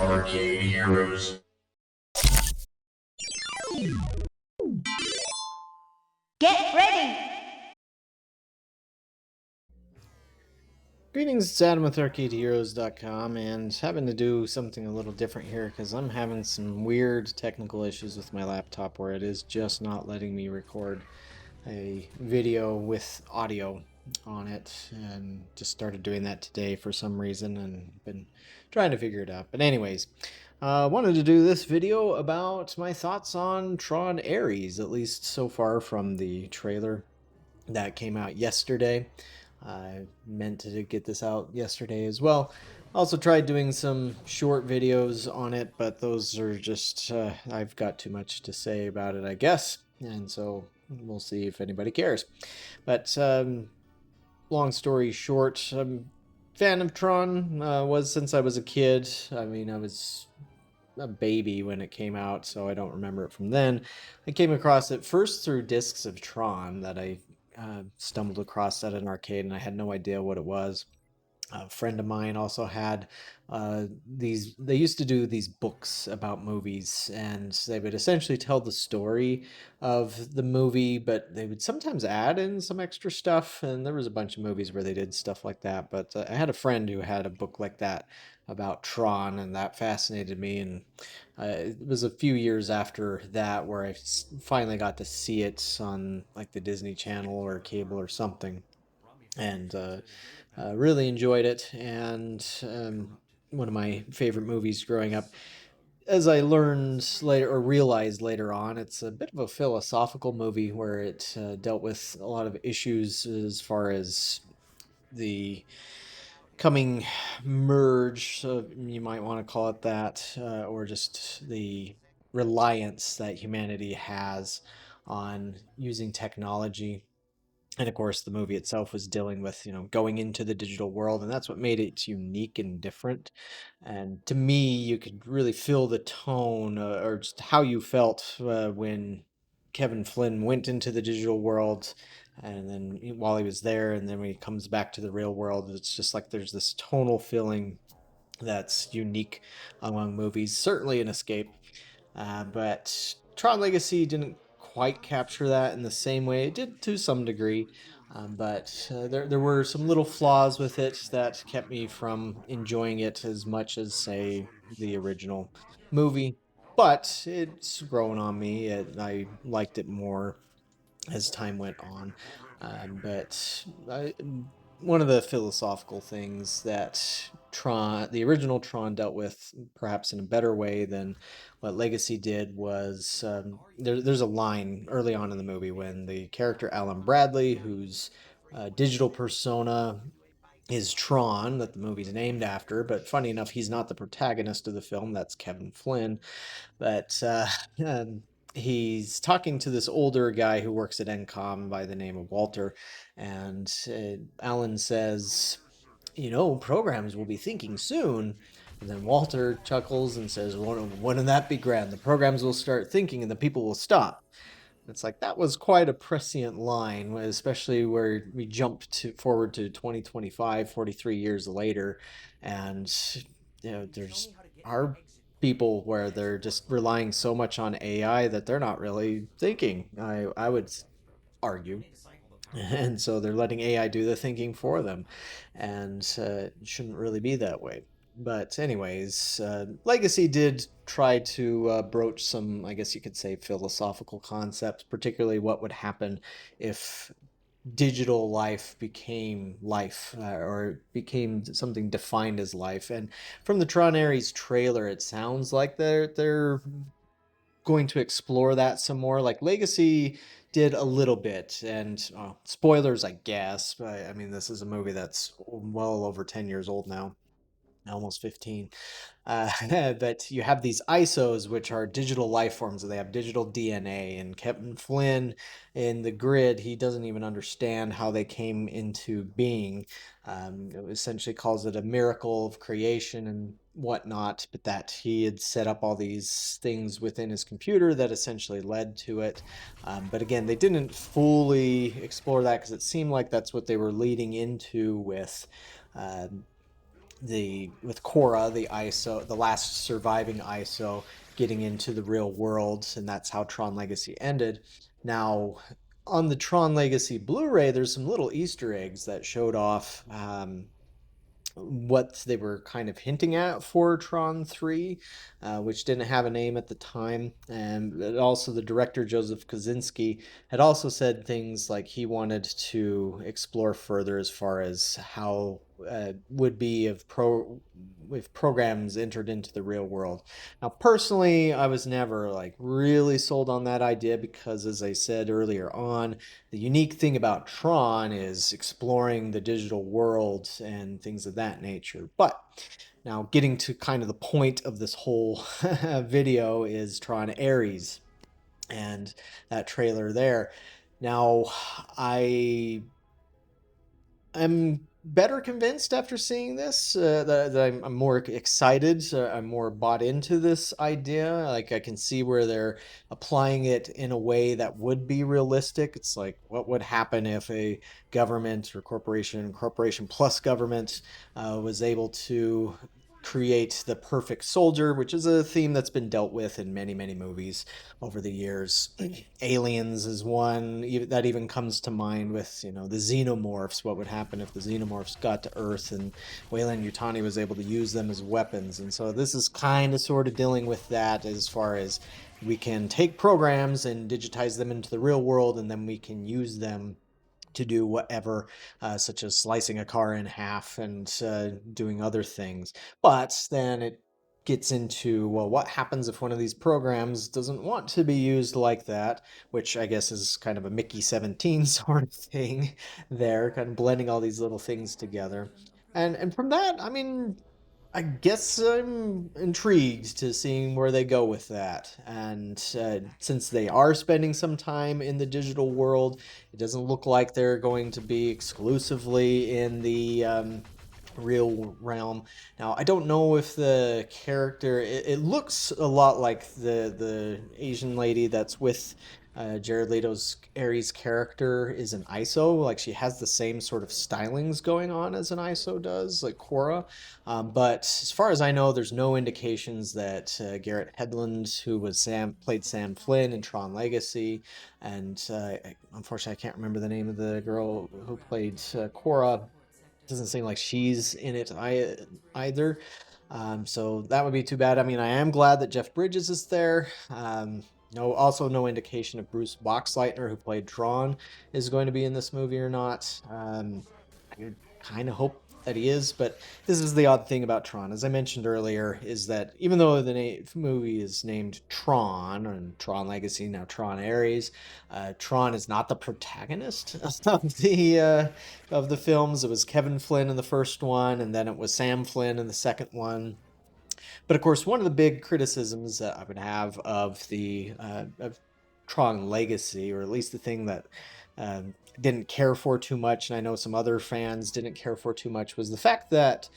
Arcade Heroes. Get ready! Greetings, it's Adam with ArcadeHeroes.com, and having to do something a little different here because I'm having some weird technical issues with my laptop where it is just not letting me record a video with audio on it, and just started doing that today for some reason and been trying to figure it out. But anyways, wanted to do this video about my thoughts on Tron Ares, at least so far from the trailer that came out yesterday. I meant to get this out yesterday as well. Also tried doing some short videos on it, but those are just, I've got too much to say about it, I guess. And so we'll see if anybody cares. But long story short, I'm a fan of Tron, was since I was a kid. I mean, I was a baby when it came out, so I don't remember it from then. I came across it first through discs of Tron that I stumbled across at an arcade, and I had no idea what it was. A friend of mine also had these. They used to do these books about movies, and they would essentially tell the story of the movie, but they would sometimes add in some extra stuff. And there was a bunch of movies where they did stuff like that. But I had a friend who had a book like that about Tron, and that fascinated me. And it was a few years after that where I finally got to see it on like the Disney Channel or cable or something, and really enjoyed it. And one of my favorite movies growing up. As I learned later, or realized later on, it's a bit of a philosophical movie where it dealt with a lot of issues as far as the coming merge, so you might want to call it that, or just the reliance that humanity has on using technology. And of course, the movie itself was dealing with, going into the digital world, and that's what made it unique and different. And to me, you could really feel the tone, or just how you felt when Kevin Flynn went into the digital world, and then while he was there, and then when he comes back to the real world, it's just like there's this tonal feeling that's unique among movies. Certainly an escape, but Tron Legacy didn't quite capture that in the same way. It did to some degree, but there were some little flaws with it that kept me from enjoying it as much as, say, the original movie. But it's grown on me. I liked it more as time went on. But one of the philosophical things that the original Tron, dealt with perhaps in a better way than what Legacy did was there's a line early on in the movie when the character Alan Bradley, whose digital persona is Tron, that the movie's named after, but funny enough, he's not the protagonist of the film. That's Kevin Flynn. But um, he's talking to this older guy who works at Encom by the name of Walter, and Alan says, programs will be thinking soon. And then Walter chuckles and says, wouldn't that be grand? The programs will start thinking and the people will stop. It's like that was quite a prescient line, especially where we jump forward to 2025, 43 years later, and there's our people where they're just relying so much on AI that they're not really thinking. I would argue. And so they're letting AI do the thinking for them, and it shouldn't really be that way. But anyways, Legacy did try to broach some, I guess you could say, philosophical concepts, particularly what would happen if digital life became life, or became something defined as life. And from the Tron Ares trailer, it sounds like they're going to explore that some more. Like Legacy did a little bit, and spoilers, I guess. But I mean, this is a movie that's well over 10 years old now, almost 15. But you have these ISOs, which are digital life forms, and they have digital DNA. And Kevin Flynn in the grid, he doesn't even understand how they came into being. It essentially calls it a miracle of creation and whatnot, but that he had set up all these things within his computer that essentially led to it. But again, they didn't fully explore that because it seemed like that's what they were leading into with the with Korra, the ISO, the last surviving ISO, getting into the real world, and that's how Tron Legacy ended. Now, on the Tron Legacy Blu-ray, there's some little Easter eggs that showed off what they were kind of hinting at for Tron 3, which didn't have a name at the time. And also, the director, Joseph Kosinski, had also said things like he wanted to explore further as far as how would be if programs entered into the real world. Now, personally, I was never like really sold on that idea because, as I said earlier on, the unique thing about Tron is exploring the digital world and things of that nature. But now, getting to kind of the point of this whole video is Tron Ares and that trailer there. Now, I I'm better convinced after seeing this that I'm more excited. I'm more bought into this idea. Like I can see where they're applying it in a way that would be realistic. It's like what would happen if a government or corporation plus government was able to create the perfect soldier, which is a theme that's been dealt with in many, many movies over the years. Aliens is one that even comes to mind with, the xenomorphs. What would happen if the xenomorphs got to Earth and Weyland Yutani was able to use them as weapons? And so this is kind of sort of dealing with that as far as we can take programs and digitize them into the real world, and then we can use them to do whatever, such as slicing a car in half and doing other things. But then it gets into, well, what happens if one of these programs doesn't want to be used like that, which I guess is kind of a Mickey 17 sort of thing there, kind of blending all these little things together. And from that, I mean, I guess I'm intrigued to seeing where they go with that. And since they are spending some time in the digital world, it doesn't look like they're going to be exclusively in the real realm. Now, I don't know if the character it looks a lot like the Asian lady that's with Jared Leto's Ares character is an ISO. Like she has the same sort of stylings going on as an ISO does, like Korra. But as far as I know, there's no indications that Garrett Hedlund, who was played Sam Flynn in Tron Legacy, and unfortunately I can't remember the name of the girl who played Korra, doesn't seem like she's in it either. So that would be too bad. I mean, I am glad that Jeff Bridges is there. No, also no indication of Bruce Boxleitner, who played Tron, is going to be in this movie or not. I kind of hope that he is, but this is the odd thing about Tron. As I mentioned earlier, is that even though the movie is named Tron and Tron Legacy, now Tron Ares, Tron is not the protagonist of the films. It was Kevin Flynn in the first one, and then it was Sam Flynn in the second one. But of course, one of the big criticisms that I would have of the of Tron Legacy, or at least the thing that didn't care for too much, and I know some other fans didn't care for too much, was the fact that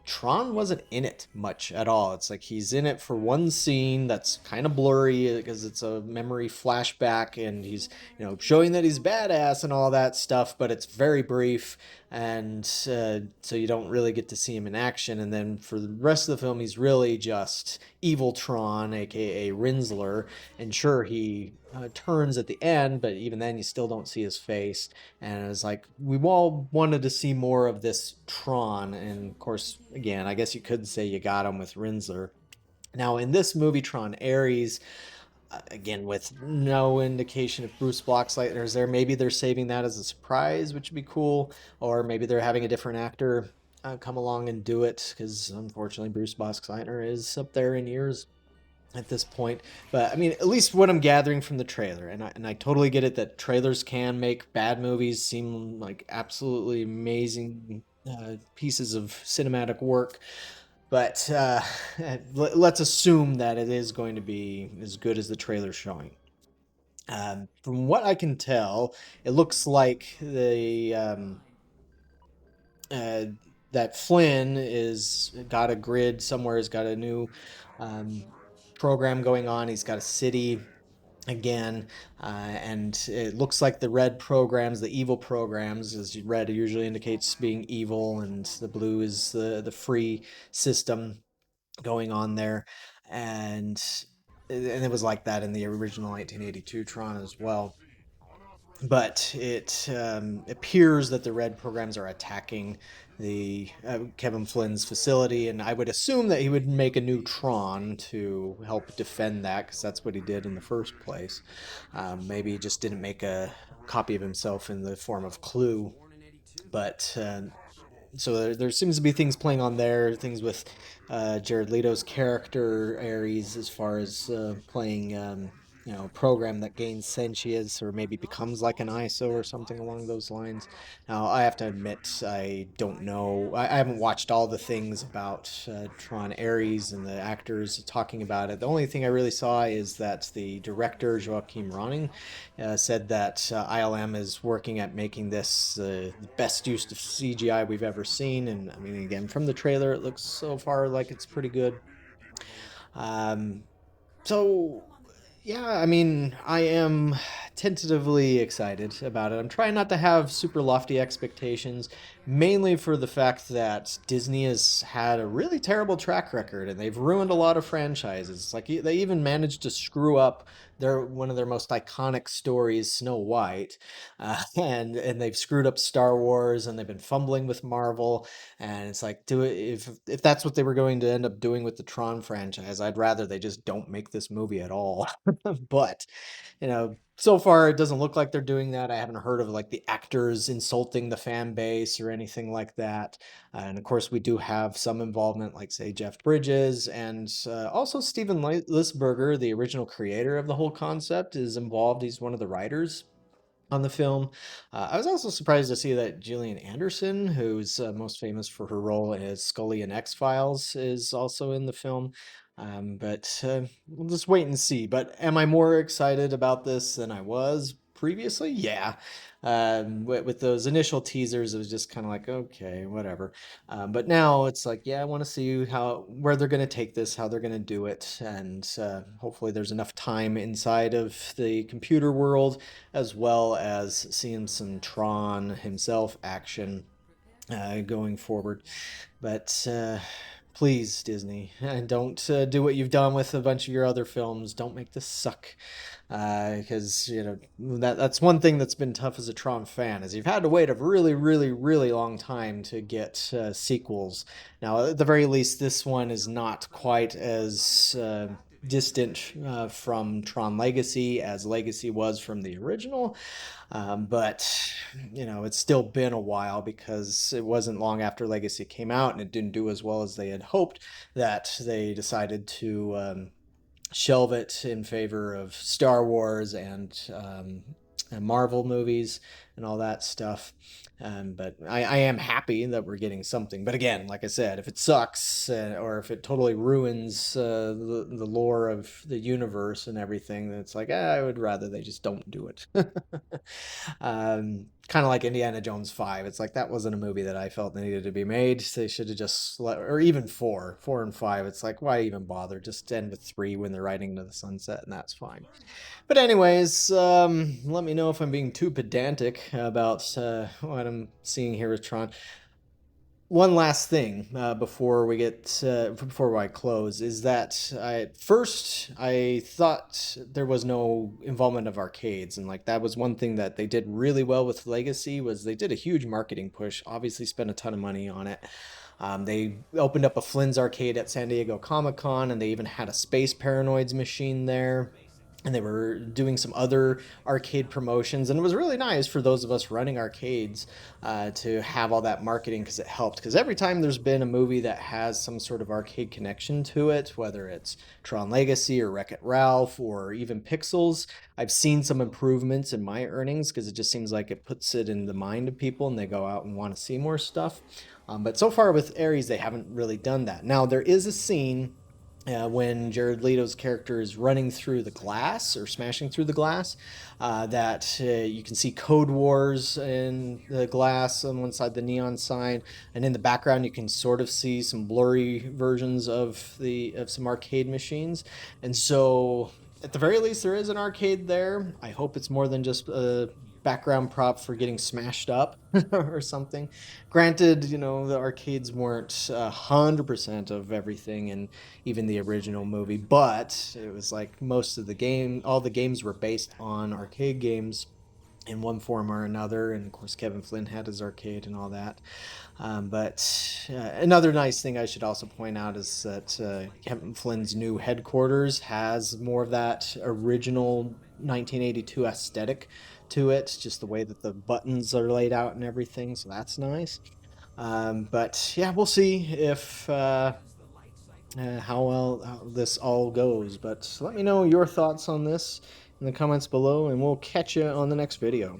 Tron wasn't in it much at all. It's like he's in it for one scene that's kind of blurry because it's a memory flashback, and he's showing that he's badass and all that stuff, but it's very brief, and so you don't really get to see him in action. And then for the rest of the film, he's really just evil Tron, aka Rinsler, and sure, he turns at the end, but even then you still don't see his face. And it's like we all wanted to see more of this Tron, and of course, again, I guess you could say you got him with Rinsler. Now, in this movie, Tron Ares, again, with no indication if Bruce Boxleitner is there, maybe they're saving that as a surprise, which would be cool, or maybe they're having a different actor come along and do it, because unfortunately, Bruce Boxleitner is up there in years at this point. But I mean, at least what I'm gathering from the trailer, and I totally get it that trailers can make bad movies seem like absolutely amazing pieces of cinematic work. But let's assume that it is going to be as good as the trailer's showing. From what I can tell, it looks like the uh, that Flynn is got a grid somewhere. Has got a new um, program going on. He's got a city again, and it looks like the red programs, the evil programs, as red usually indicates being evil, and the blue is the free system going on there, and it was like that in the original 1982 Tron as well. But it appears that the red programs are attacking the Kevin Flynn's facility, and I would assume that he would make a new Tron to help defend that, because that's what he did in the first place. Maybe he just didn't make a copy of himself in the form of Clue, but so there seems to be things playing on there, things with Jared Leto's character Ares, as far as playing a program that gains sentience or maybe becomes like an ISO or something along those lines. Now I have to admit I don't know. I haven't watched all the things about Tron Ares and the actors talking about it. The only thing I really saw is that the director Joachim Ronning said that ILM is working at making this the best use of CGI we've ever seen. And I mean, again, from the trailer, it looks so far like it's pretty good. Um, so yeah, I mean, I am tentatively excited about it. I'm trying not to have super lofty expectations, mainly for the fact that Disney has had a really terrible track record and they've ruined a lot of franchises. Like they even managed to screw up one of their most iconic stories, Snow White, and they've screwed up Star Wars, and they've been fumbling with Marvel. And it's like, do it if that's what they were going to end up doing with the Tron franchise, I'd rather they just don't make this movie at all. But so far it doesn't look like they're doing that. I haven't heard of like the actors insulting the fan base or anything like that. And of course, we do have some involvement, like say Jeff Bridges, and also Steven Lisberger, the original creator of the whole concept, is involved. He's one of the writers on the film. I was also surprised to see that Gillian Anderson, who's most famous for her role as Scully in X-Files, is also in the film. But we'll just wait and see. But am I more excited about this than I was previously? Yeah. With those initial teasers, it was just kind of like, okay, whatever. But now it's like, yeah, I want to see where they're going to take this, how they're going to do it, and hopefully there's enough time inside of the computer world, as well as seeing some Tron himself action going forward. But please, Disney, don't do what you've done with a bunch of your other films. Don't make this suck. Because that's one thing that's been tough as a Tron fan is you've had to wait a really, really, really long time to get sequels. Now, at the very least, this one is not quite as distant from Tron Legacy as Legacy was from the original. But it's still been a while because it wasn't long after Legacy came out and it didn't do as well as they had hoped that they decided to shelve it in favor of Star Wars and Marvel movies and all that stuff. But I am happy that we're getting something. But again, like I said, if it sucks or if it totally ruins the lore of the universe and everything, then it's like, I would rather they just don't do it. Kind of like Indiana Jones 5. It's like that wasn't a movie that I felt needed to be made. They should have just or even 4 and 5. It's like, why even bother? Just end with 3 when they're riding into the sunset, and that's fine. But anyways, let me know if I'm being too pedantic about what I'm seeing here with Tron. One last thing before I close is that at first I thought there was no involvement of arcades, and like that was one thing that they did really well with Legacy was they did a huge marketing push. Obviously, spent a ton of money on it. They opened up a Flynn's arcade at San Diego Comic Con, and they even had a Space Paranoids machine there, and they were doing some other arcade promotions, and it was really nice for those of us running arcades to have all that marketing, because it helped. Because every time there's been a movie that has some sort of arcade connection to it, whether it's Tron Legacy or Wreck-It Ralph or even Pixels, I've seen some improvements in my earnings, because it just seems like it puts it in the mind of people and they go out and want to see more stuff. But so far with Ares, they haven't really done that. Now, there is a scene when Jared Leto's character is running through the glass or smashing through the glass, that you can see Code Wars in the glass on one side, the neon sign, and in the background you can sort of see some blurry versions of some arcade machines. And so at the very least, there is an arcade there. I hope it's more than just a background prop for getting smashed up or something. Granted, the arcades weren't 100% of everything in even the original movie, but it was like most of the game, all the games were based on arcade games in one form or another. And of course, Kevin Flynn had his arcade and all that. But another nice thing I should also point out is that Kevin Flynn's new headquarters has more of that original 1982 aesthetic to it, just the way that the buttons are laid out and everything. So that's nice. But yeah, we'll see if how well how this all goes. But let me know your thoughts on this in the comments below, and we'll catch you on the next video.